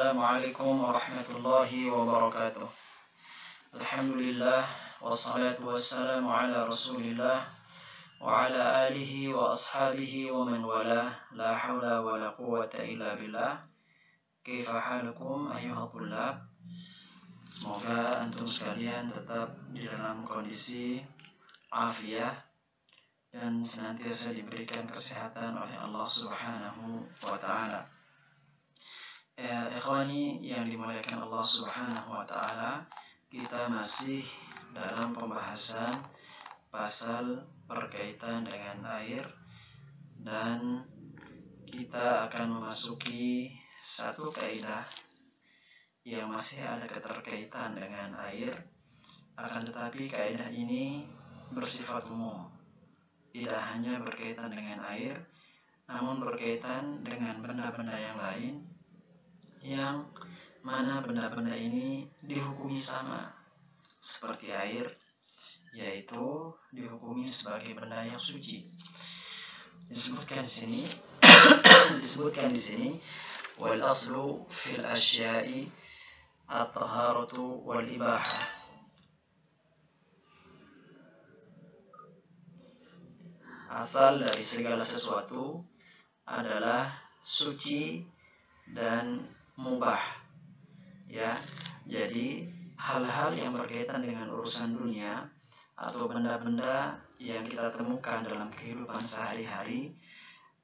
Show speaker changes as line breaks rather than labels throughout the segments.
Assalamualaikum warahmatullahi wabarakatuh. Alhamdulillah wassalatu wassalamu ala Rasulillah wa ala alihi wa ashabihi wa man wala, la hawla wa la quwwata illa billah. Kaifa halukum ayyuhal tullab? Semoga antum sekalian tetap di dalam kondisi afiah dan senantiasa diberikan kesehatan oleh Allah Subhanahu wa taala. Ikhwani yang dimuliakan Allah Subhanahu wa taala, kita masih dalam pembahasan pasal berkaitan dengan air, dan kita akan memasuki satu kaidah yang masih ada keterkaitan dengan air, akan tetapi kaidah ini bersifat umum, tidak hanya berkaitan dengan air, namun berkaitan dengan benda-benda yang lain, yang mana benda-benda ini dihukumi sama seperti air, yaitu dihukumi sebagai benda yang suci. Disebutkan di sini wal aslu fil asya'i at-taharatu wal ibahah. Asal dari segala sesuatu adalah suci dan mubah, ya. Jadi hal-hal yang berkaitan dengan urusan dunia atau benda-benda yang kita temukan dalam kehidupan sehari-hari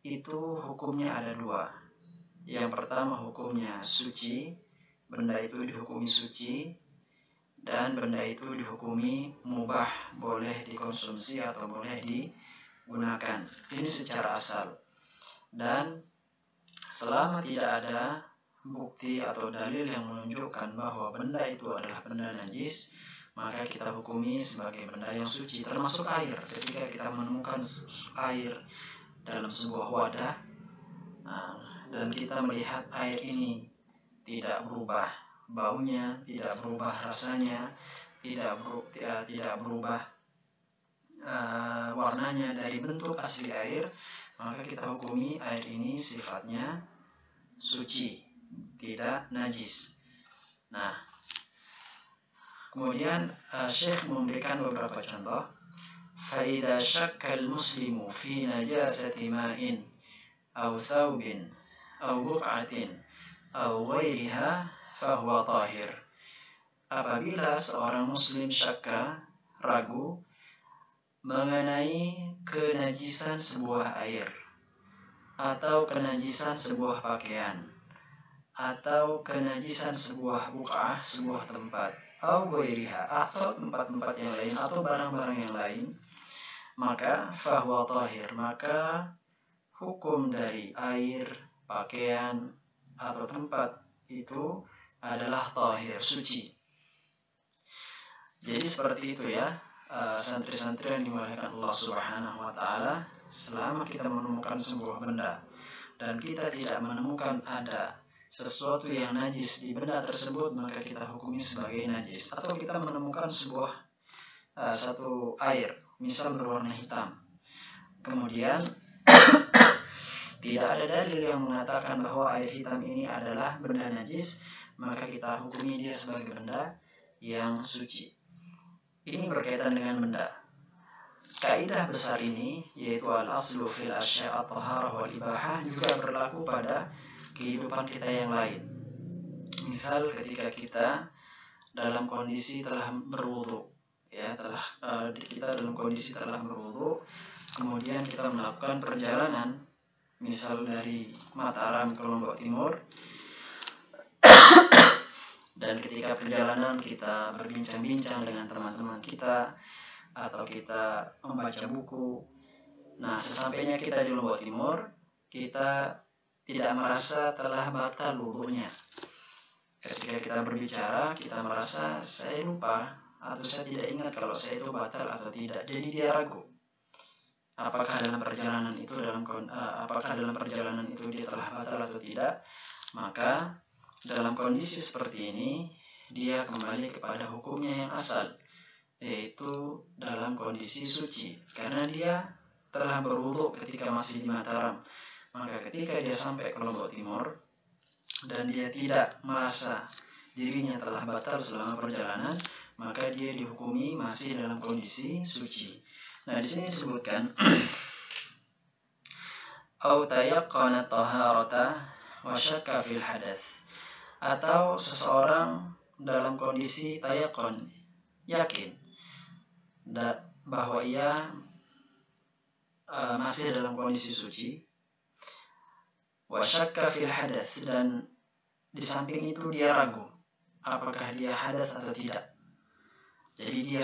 itu hukumnya ada dua. Yang pertama hukumnya suci, benda itu dihukumi suci, dan benda itu dihukumi mubah, boleh dikonsumsi atau boleh digunakan. Ini secara asal. Dan selama tidak ada bukti atau dalil yang menunjukkan bahwa benda itu adalah benda najis, maka kita hukumi sebagai benda yang suci, termasuk air. Ketika kita menemukan air dalam sebuah wadah, dan kita melihat air ini tidak berubah baunya, tidak berubah rasanya, tidak berubah warnanya dari bentuk asli air, maka kita hukumi air ini sifatnya suci, tidak najis. Nah, kemudian Syekh memberikan beberapa contoh. فَإِذَا شَكَّ الْمُسْلِمُ فِي نَجَاسَةِ مَاءٍ أَوْ ثَوْبٍ أَوْ بُقْعَةٍ أَوْ غَيْرِهَا فَهُوَ طَاهِرٌ. Apabila seorang muslim syakka, ragu mengenai kenajisan sebuah air, atau kenajisan sebuah pakaian, atau kenajisan sebuah buk'ah, sebuah tempat, atau ghairiha, atau tempat-tempat yang lain, atau barang-barang yang lain, maka fahuwa tahir, maka hukum dari air, pakaian, atau tempat itu adalah tahir, suci. Jadi seperti itu ya, santri-santri yang dimuliakan Allah Subhanahu wa taala. Selama kita menemukan sebuah benda dan kita tidak menemukan ada sesuatu yang najis di benda tersebut, maka kita hukumi sebagai najis. Atau kita menemukan sebuah satu air, misal berwarna hitam, kemudian tidak ada dalil yang mengatakan bahwa air hitam ini adalah benda najis, maka kita hukumi dia sebagai benda yang suci. Ini berkaitan dengan benda. Kaidah besar ini, yaitu al-aslu fil asya' at-taharah wal ibahah, juga berlaku pada kehidupan kita yang lain. Misal ketika kita dalam kondisi telah berwudu, ya, kita dalam kondisi telah berwudu, kemudian kita melakukan perjalanan, misal dari Mataram ke Lombok Timur, dan ketika perjalanan kita berbincang-bincang dengan teman-teman kita, atau kita membaca buku. Nah, sesampainya kita di Lombok Timur, kita tidak merasa telah batal wudunya. Ketika kita berbicara, kita merasa saya lupa atau saya tidak ingat kalau saya itu batal atau tidak. Jadi dia ragu. Apakah dalam perjalanan itu dia telah batal atau tidak? Maka dalam kondisi seperti ini, dia kembali kepada hukumnya yang asal, yaitu dalam kondisi suci, karena dia telah berwudu ketika masih di Mataram. Maka ketika dia sampai ke Lombok Timur, dan dia tidak merasa dirinya telah batal selama perjalanan, maka dia dihukumi masih dalam kondisi suci. Nah, di sini disebutkan au tayaqqana taharata wa syakka fil hadath, atau seseorang dalam kondisi tayaqqan, yakin bahwa ia masih dalam kondisi suci, wa syakka fil hadath, dan di samping itu dia ragu apakah dia hadas atau tidak. Jadi dia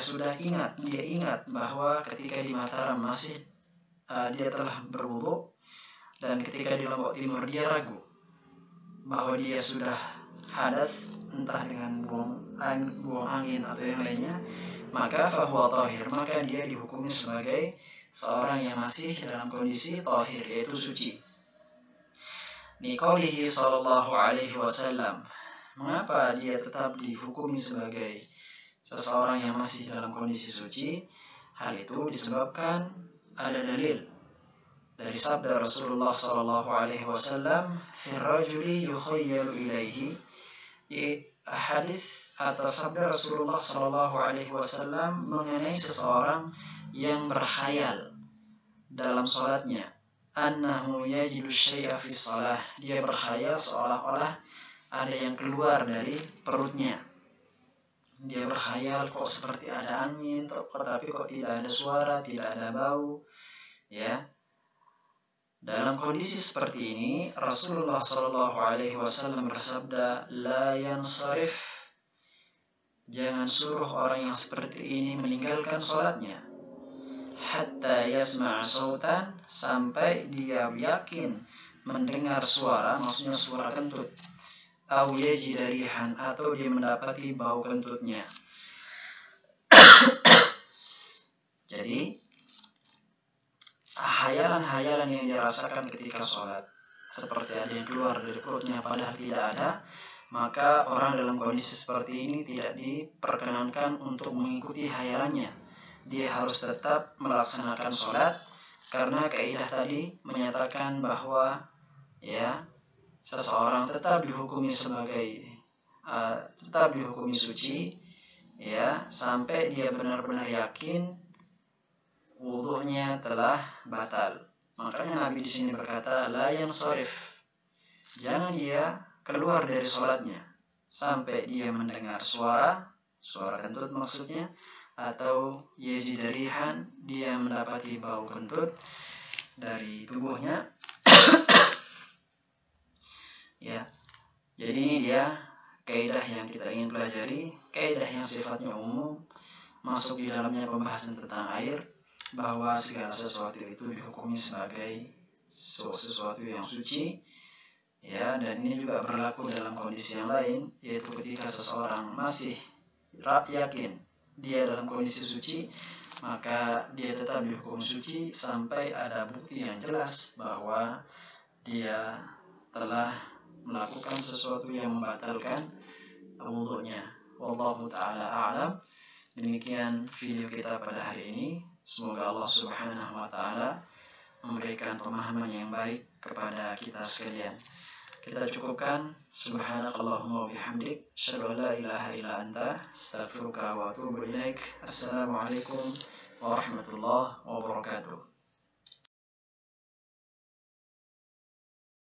ingat bahwa ketika di Mataram masih dia telah berwudu, dan ketika di Lombok Timur dia ragu bahwa dia sudah hadas, entah dengan buang angin atau yang lainnya, maka fahuwa tahir, maka dia dihukumi sebagai seorang yang masih dalam kondisi tahir, yaitu suci. Liqaulihi sallallahu alaihi wasallam, mengapa dia tetap dihukumi sebagai seseorang yang masih dalam kondisi suci? Hal itu disebabkan ada dalil dari sabda Rasulullah sallallahu alaihi wasallam, fi rajuli yukhayyalu ilaihi, hadis atau sabda Rasulullah sallallahu alaihi wasallam mengenai seseorang yang berkhayal dalam salatnya, annahu yajidu syai'a fi shalah, dia berkhayal seolah-olah ada yang keluar dari perutnya. Dia berkhayal kok seperti ada angin, tetapi kok tidak ada suara, tidak ada bau, ya. Dalam kondisi seperti ini, Rasulullah Shallallahu Alaihi Wasallam bersabda, la yansarif, jangan suruh orang yang seperti ini meninggalkan sholatnya, hatta yasma'a sautan, sampai dia yakin mendengar suara, maksudnya suara kentut, au yajida rihan, atau dia mendapati bau kentutnya. Jadi hayalan-hayalan yang dia rasakan ketika sholat, seperti ada yang keluar dari perutnya padahal tidak ada, maka orang dalam kondisi seperti ini tidak diperkenankan untuk mengikuti hayalannya. Dia harus tetap melaksanakan sholat, karena kaidah tadi menyatakan bahwa ya, seseorang tetap dihukumi sebagai tetap dihukumi suci, ya, sampai dia benar-benar yakin wudunya telah batal. Makanya Nabi di sini berkata, la yansarif, jangan dia keluar dari sholatnya sampai dia mendengar suara kentut maksudnya, atau yajida rihan, dia mendapati bau kentut dari tubuhnya. Ya, jadi ini dia kaidah yang kita ingin pelajari, kaidah yang sifatnya umum, masuk di dalamnya pembahasan tentang air, bahwa segala sesuatu itu dihukumi sebagai sesuatu yang suci, ya. Dan ini juga berlaku dalam kondisi yang lain, yaitu ketika seseorang masih yakin dia dalam kondisi suci, maka dia tetap dihukum suci sampai ada bukti yang jelas bahwa dia telah melakukan sesuatu yang membatalkan wudunya. Wallahu ta'ala a'lam. Demikian video kita pada hari ini. Semoga Allah Subhanahu wa ta'ala memberikan pemahaman yang baik kepada kita sekalian. Kita cukupkan. Subhanakallahumma wa bihamdik, asyhadu an la ilaha illa anta, astaghfiruka wa atubu ilaik. Assalamualaikum warahmatullahi wabarakatuh.